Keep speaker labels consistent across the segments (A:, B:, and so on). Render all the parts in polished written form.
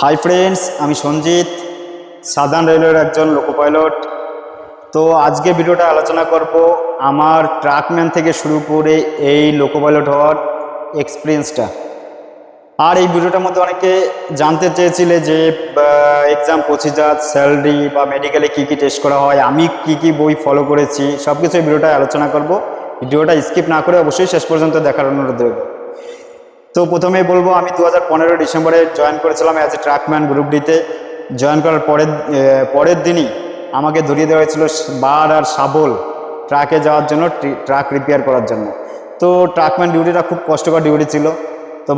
A: Hi friends, আমি Sanjit, southern রেলওয়ের একজন লোকো পাইলট। তো আজকে ভিডিওটা আলোচনা করব আমার ট্রাকম্যান থেকে শুরু করে এই লোকো পাইলট হওয়ার এক্সপিরিয়েন্সটা। আর এই ভিডিওটার মধ্যে অনেকে জানতে চেয়েছিলে যে এক্সাম প্রসিজার, স্যালারি বা মেডিকেলে কী কী টেস্ট করা হয়, আমি কি কি বই ফলো করেছি, সব কিছু এই ভিডিওটায় আলোচনা করব। ভিডিওটা স্কিপ না করে অবশ্যই শেষ পর্যন্ত দেখার অনুরোধ রইল। তো প্রথমেই বলবো, আমি 2015 ডিসেম্বরে জয়েন করেছিলাম অ্যাজ এ ট্রাকম্যান গ্রুপ ডিতে। জয়েন করার পরের দিনই আমাকে ধরিয়ে দেওয়া হয়েছিল বার আর শাবল ট্রাকে যাওয়ার জন্য, ট্রাক রিপেয়ার করার জন্য। তো ট্রাকম্যান ডিউটিটা খুব কষ্টকর ডিউটি ছিল। তো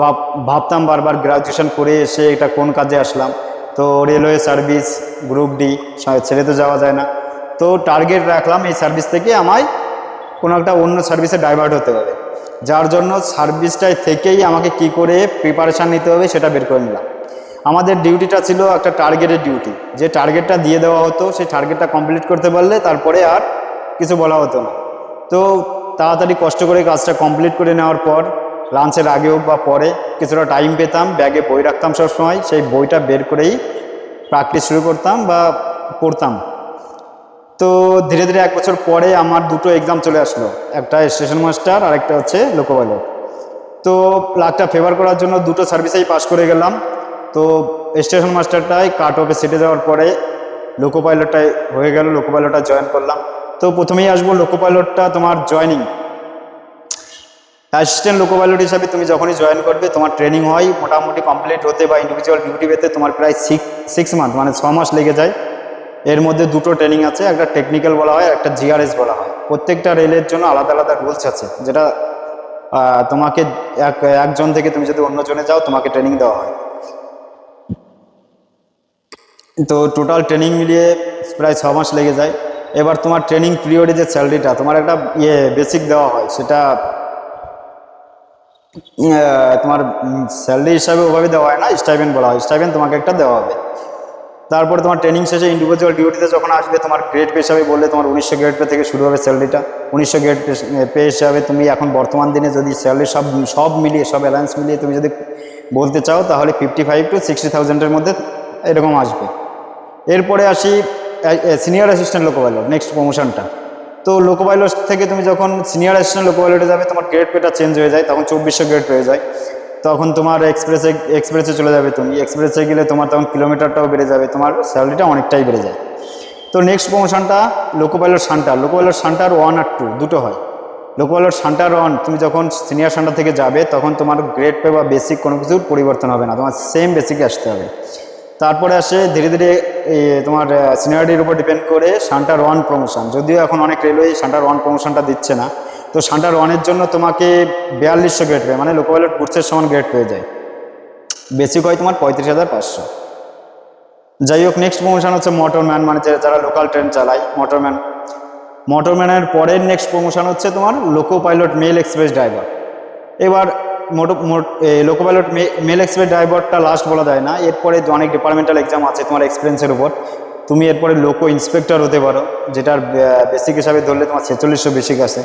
A: ভাবতাম বারবার গ্রাজুয়েশন করে এসে এটা কোন কাজে আসলাম। তো রেলওয়ে সার্ভিস গ্রুপ ডি ছেড়ে তো যাওয়া যায় না। তো টার্গেট রাখলাম এই সার্ভিস থেকে আমায় কোনো একটা অন্য সার্ভিসে ডাইভার্ট হতে হবে, যার জন্য সার্ভিসটায় থেকেই আমাকে কি করে প্রিপারেশান নিতে হবে সেটা বের করে নিলাম। আমাদের ডিউটিটা ছিল একটা টার্গেটের ডিউটি, যে টার্গেটটা দিয়ে দেওয়া হতো সেই টার্গেটটা কমপ্লিট করতে পারলে তারপরে আর কিছু বলা হতো না। তো তাড়াতাড়ি কষ্ট করে কাজটা কমপ্লিট করে নেওয়ার পর লাঞ্চের আগে হোক বা পরে কিছুটা টাইম পেতাম, ব্যাগে বই রাখতাম সবসময়, সেই বইটা বের করেই প্র্যাকটিস শুরু করতাম বা পড়তাম। তো ধীরে ধীরে 1 বছর পরে আমার দুটো এক্সাম চলে আসলো, একটা স্টেশন মাস্টার আর একটা হচ্ছে লোকো পাইলট। তো লাকটা ফেভার করার জন্য দুটো সার্ভিসেই পাস করে গেলাম। তো স্টেশন মাস্টারটাই কাট অফে সেটে যাওয়ার পরে লোকো পাইলটটাই হয়ে গেল, লোকো পাইলটটা জয়েন করলাম। তো প্রথমেই আসবো লোকো পাইলটটা তোমার জয়নিং। অ্যাসিস্ট্যান্ট লোকো পাইলট হিসাবে তুমি যখনই জয়েন করবে, তোমার ট্রেনিং হয় মোটামুটি কমপ্লিট হতে বা ইন্ডিভিজুয়াল ডিউটি পেতে তোমার প্রায় 6 মান্থ মানে 6 মাস লেগে যায়। এর মধ্যে দুটো ট্রেনিং আছে, একটা টেকনিক্যাল বলা হয়, একটা জিআরএস বলা হয়। প্রত্যেকটা রেলের জন্য আলাদা আলাদা রুলস আছে, যেটা তোমাকে একজন থেকে তুমি যদি অন্য জনে যাও তোমাকে ট্রেনিং দেওয়া হয়। তো টোটাল ট্রেনিং মিলিয়ে প্রায় 6 মাস লেগে যায়। এবার তোমার ট্রেনিং পিরিয়ডে যে স্যালারিটা তোমার একটা বেসিক দেওয়া হয়, সেটা তোমার স্যালারি হিসাবে ওভাবে দেওয়া হয় না, স্টাইপেন্ড বলা হয়। স্টাইপেন্ড তোমাকে একটা দেওয়া হবে। তারপরে তোমার ট্রেনিং শেষে ইন্ডিভিজুয়াল ডিউটিতে যখন আসবে, তোমার গ্রেড পে হিসাবে বললে তোমার 1900 গ্রেড পে থেকে শুরু হবে স্যালারিটা। 1900 গ্রেড পে হিসাবে তুমি এখন বর্তমান দিনে যদি স্যালারি সব মিলিয়ে, সব অ্যালায়েন্স মিলিয়ে তুমি যদি বলতে চাও, তাহলে 55 to 60,000-এর মধ্যে এরকম আসবে। এরপরে আসি senior assistant loco pilot, next প্রমোশনটা। তো লোকো পাইলট থেকে তুমি যখন সিনিয়র অ্যাসিস্ট্যান্ট লোকো পাইলটে যাবে, তোমার গ্রেড পেটা চেঞ্জ হয়ে যায়, তখন 2400 গ্রেড হয়ে যায়। তখন তোমার এক্সপ্রেসে চলে যাবে। তুমি এক্সপ্রেসে গেলে তোমার তখন কিলোমিটারটাও বেড়ে যাবে, তোমার স্যালারিটা অনেকটাই বেড়ে যায়। তো নেক্সট প্রমোশনটা লোকো পাইলট শান্টার। লোকো পাইলট শান্টার 1 আর 2 দুটো হয়। লোকো পাইলট শান্টার 1 তুমি যখন সিনিয়র শান্টার থেকে যাবে, তখন তোমার গ্রেড পে বা বেসিক কোনো কিছুর পরিবর্তন হবে না, তোমার সেম বেসিকে আসতে হবে। তারপরে আসে ধীরে ধীরে তোমার সিনিয়রিটির উপর ডিপেন্ড করে শান্টার 1 প্রমোশন। যদিও এখন অনেক রেলওয়ে শান্টার 1 প্রমোশনটা দিচ্ছে না। তো শান্টার 1-এর জন্য তোমাকে 4200 গ্রেড পেয়ে, মানে লোকো পাইলট কোর্সের সমান গ্রেড পেয়ে যায়। বেসিক হয় তোমার 35,500। যাই হোক, নেক্সট প্রমোশন হচ্ছে মোটরম্যান, মানে যারা লোকাল ট্রেন চালায় মোটরম্যান। মোটরম্যানের পরের নেক্সট প্রমোশন হচ্ছে তোমার loco pilot mail express driver. এবার লোকো পাইলট মেল এক্সপ্রেস ড্রাইভারটা লাস্ট বলা যায় না, এরপরে অনেক ডিপার্টমেন্টাল এক্সাম আছে তোমার এক্সপিরিয়েন্সের উপর। তুমি এরপরে লোকো ইন্সপেক্টর হতে পারো, যেটার বেসিক হিসাবে ধরলে তোমার 4600 বেসিক আছে।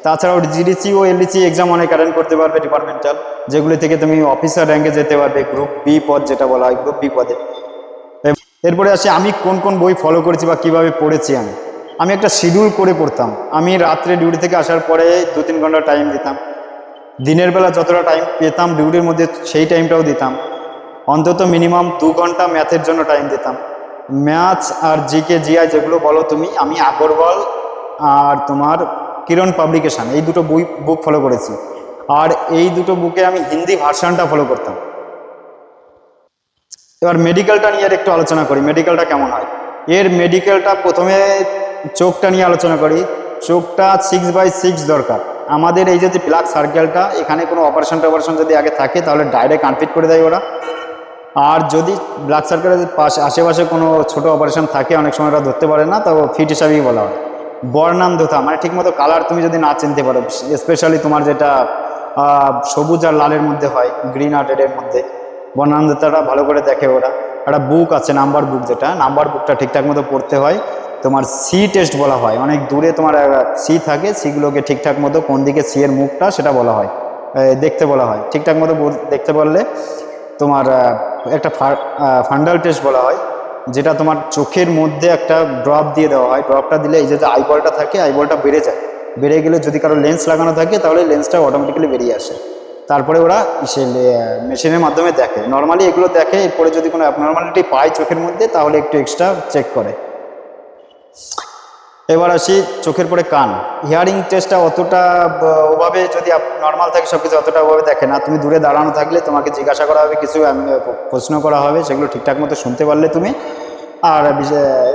A: তাছাড়াও জিডিসি ও এলডিসি এক্সাম অনেক অ্যাটেন্ড করতে পারবে ডিপার্টমেন্টাল, যেগুলি থেকে তুমি অফিসার র্যাঙ্কে যেতে পারবে, গ্রুপ বি পদ যেটা বলা হয়, গ্রুপ বি পদে। এরপরে আসে আমি কোন কোন বই ফলো করেছি বা কীভাবে পড়েছি। আমি একটা শিডিউল করে পড়তাম। আমি রাত্রে ডিউটি থেকে আসার পরে 2-3 ঘন্টা টাইম দিতাম। দিনের বেলা যতটা টাইম পেতাম ডিউটির মধ্যে সেই টাইমটাও দিতাম। অন্তত মিনিমাম 2 ঘন্টা ম্যাথের জন্য টাইম দিতাম। ম্যাথস আর জিকে জিআই যেগুলো বলো তুমি, আমি আগরওয়াল আর তোমার কিরণ পাবলিকেশন এই দুটো বুক ফলো করেছি। আর এই দুটো বুকে আমি হিন্দি ভার্সানটা ফলো করতাম। এবার মেডিকেলটা নিয়ে একটু আলোচনা করি, মেডিকেলটা কেমন হয়। এর মেডিকেলটা প্রথমে চোখটা নিয়ে আলোচনা করি। চোখটা 6/6 দরকার আমাদের। এই যে ব্ল্যাক সার্কেলটা, এখানে কোনো অপারেশন যদি আগে থাকে তাহলে ডাইরেক্ট আনফিট করে দেয় ওরা। আর যদি ব্ল্যাক সার্কেলের আশেপাশে কোনো ছোট অপারেশন থাকে, অনেক সময় ওরা ধরতে পারে না, তো ফিট হিসাবেই বলা হয়। বর্ণান্ধতা মানে ঠিকমতো কালার তুমি যদি না চিনতে পারো, স্পেশালি তোমার যেটা সবুজ আর লালের মধ্যে হয়, গ্রিন আর রেডের মধ্যে, বর্ণান্ধতাটা ভালো করে দেখে ওরা। একটা বুক আছে নাম্বার বুক, যেটা নাম্বার বুকটা ঠিকঠাক মতো পড়তে হয়। তোমার সি টেস্ট বলা হয়, অনেক দূরে তোমার সি থাকে, সিগুলোকে ঠিকঠাক মতো কোন দিকে সি এর মুখটা সেটা বলা হয়, দেখতে বলা হয়। ঠিকঠাক মতো দেখতে পারলে তোমার একটা ফান্ডাল টেস্ট বলা হয়, যেটা তোমার চোখের মধ্যে একটা ড্রপ দিয়ে দেওয়া হয়। ড্রপটা দিলে এই যে আইবলটা থাকে, আইবলটা বেড়ে যায়। বেড়ে গেলে যদি কারো লেন্স লাগানো থাকে তাহলে লেন্সটা অটোমেটিক্যালি বেরিয়ে আসে। তারপরে ওরা সে মেশিনের মাধ্যমে দেখে, নর্মালি এগুলো দেখে। এরপরে যদি কোনো অ্যাবনর্মালিটি পায় চোখের মধ্যে তাহলে একটু এক্সট্রা চেক করে। এবার আসি চোখের পরে কান। হিয়ারিং টেস্টটা অতটা ওভাবে যদি নর্মাল থাকে সব কিছু অতটা ওভাবে দেখে না। তুমি দূরে দাঁড়ানো থাকলে তোমাকে জিজ্ঞাসা করা হবে, কিছু প্রশ্ন করা হবে, সেগুলো ঠিকঠাক মতো শুনতে পারলে তুমি, আর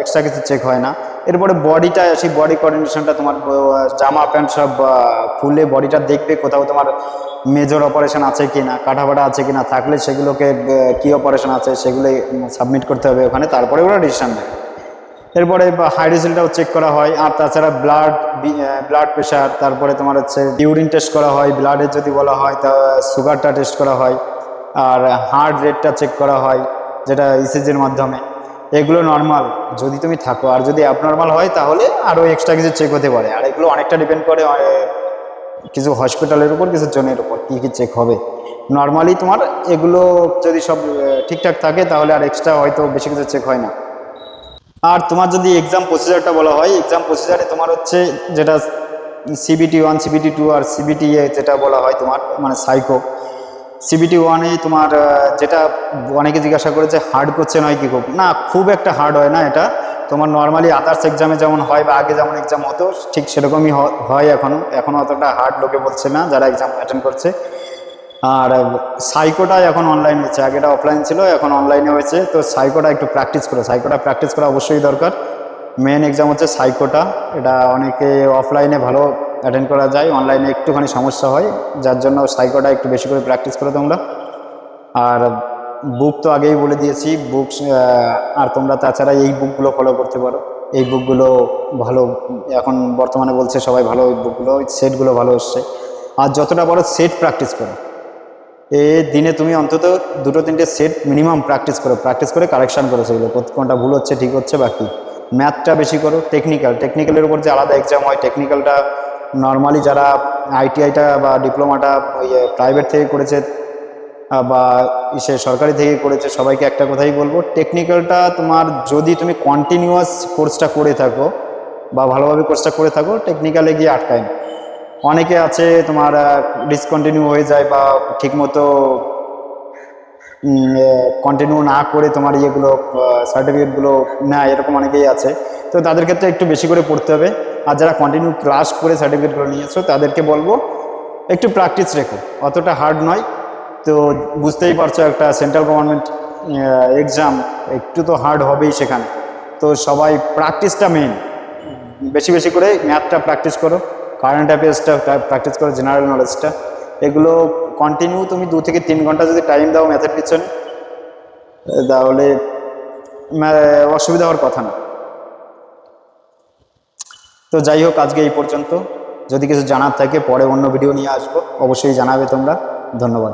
A: এক্সট্রা কিছু চেক হয় না। এরপরে বডিটা আসি, বডি কোঅর্ডিনেশনটা তোমার জামা প্যান্ট সব খুলে বডিটা দেখবে, কোথাও তোমার মেজর অপারেশন আছে কি না, কাটাফাটা আছে কি না, থাকলে সেগুলোকে কী অপারেশন আছে সেগুলো সাবমিট করতে হবে ওখানে, তারপরে ওরা ডিসিশন নেবে। এরপরে হাই রেজাল্টটাও চেক করা হয়। আর তাছাড়া ব্লাড প্রেশার, তারপরে তোমার হচ্ছে ইউরিন টেস্ট করা হয়, ব্লাডের যদি বলা হয় তা সুগারটা টেস্ট করা হয়, আর হার্ট রেটটা চেক করা হয় যেটা ইসিজির মাধ্যমে। এগুলো নর্মাল যদি তুমি থাকো, আর যদি অ্যাবনর্মাল হয় তাহলে আরও এক্সট্রা কিছু চেক হতে পারে। আর এগুলো অনেকটা ডিপেন্ড করে কিছু হসপিটালের উপর, কিছু জনের উপর কী কী চেক হবে। নর্মালি তোমার এগুলো যদি সব ঠিকঠাক থাকে তাহলে আর এক্সট্রা হয়তো বেশি কিছু চেক হয় না। আর তোমার যদি এক্সাম প্রসিজারটা বলা হয়, এক্সাম প্রসিজারে তোমার হচ্ছে যেটা CBT1, CBT2 আর CBTA যেটা বলা হয় তোমার মানে সাইকো। CBT1-এ তোমার যেটা অনেকে জিজ্ঞাসা করেছে হার্ড কোশ্চেন হয় কি, খুব একটা হার্ড হয় না এটা। তোমার নর্মালি আদার্স এক্সামে যেমন হয় বা আগে যেমন এক্সাম হতো ঠিক সেরকমই হয় এখনও অতটা হার্ড লোকে বলছে না যারা এক্সাম অ্যাটেন্ড করছে। আর সাইকোটা এখন অনলাইন হয়েছে, আগে এটা অফলাইন ছিল, এখন অনলাইনে হয়েছে। তো সাইকোটা একটু সাইকোটা প্র্যাকটিস করা অবশ্যই দরকার। মেন এক্সাম হচ্ছে সাইকোটা, এটা অনেকে অফলাইনে ভালো অ্যাটেন্ড করা যায়, অনলাইনে একটুখানি সমস্যা হয়, যার জন্য সাইকোটা একটু বেশি করে প্র্যাকটিস করো তোমরা। আর বুক তো আগেই বলে দিয়েছি, আর তোমরা তাছাড়া এই বুকগুলো ফলো করতে পারো। এই বুকগুলো ভালো, এখন বর্তমানে বলছে সবাই ভালো, ওই বুকগুলো, ওই সেটগুলো ভালো এসছে। আর যতটা বড় সেট প্র্যাকটিস করো, দিনে তুমি অন্তত 2-3টে সেট মিনিমাম প্র্যাকটিস করে কারেকশান করো সেগুলো, কোনটা ভুল হচ্ছে ঠিক হচ্ছে। বাকি ম্যাথটা বেশি করো। টেকনিক্যালের উপর যে আলাদা এক্সাম হয়, টেকনিক্যালটা নর্মালি যারা ITI-টা বা ডিপ্লোমাটা প্রাইভেট থেকে করেছে বা সরকারি থেকে করেছে, সবাইকে একটা কথাই বলবো, টেকনিক্যালটা তোমার যদি তুমি কন্টিনিউয়াস কোর্সটা করে থাকো বা ভালোভাবে কোর্সটা করে থাকো, টেকনিক্যালে গিয়ে আটকায় না। অনেকে আছে তোমার ডিসকন্টিনিউ হয়ে যায় বা ঠিকমতো কন্টিনিউ না করে তোমার ইয়েগুলো সার্টিফিকেটগুলো নেয়, এরকম অনেকেই আছে। তো তাদের ক্ষেত্রে একটু বেশি করে পড়তে হবে। আর যারা কন্টিনিউ ক্লাস করে সার্টিফিকেটগুলো নিয়েছো তাদেরকে বলবো একটু প্র্যাকটিস রেখো, অতটা হার্ড নয়। তো বুঝতেই পারছো একটা সেন্ট্রাল গভর্নমেন্ট এক্সাম, একটু তো হার্ড হবেই সেখানে। তো সবাই প্র্যাকটিসটা মেন, বেশি বেশি করে ম্যাথটা প্র্যাকটিস করো, কারেন্ট অ্যাফেয়ার্সটা প্র্যাকটিস করো, জেনারেল নলেজটা। এগুলো কন্টিনিউ তুমি 2 থেকে 3 ঘন্টা যদি টাইম দাও ম্যাথের পিছনে, তাহলে অসুবিধা হওয়ার কথা না। তো যাই হোক, আজকে এই পর্যন্ত। যদি কিছু জানার থাকে পরে অন্য ভিডিও নিয়ে আসবো, অবশ্যই জানাবে তোমরা। ধন্যবাদ।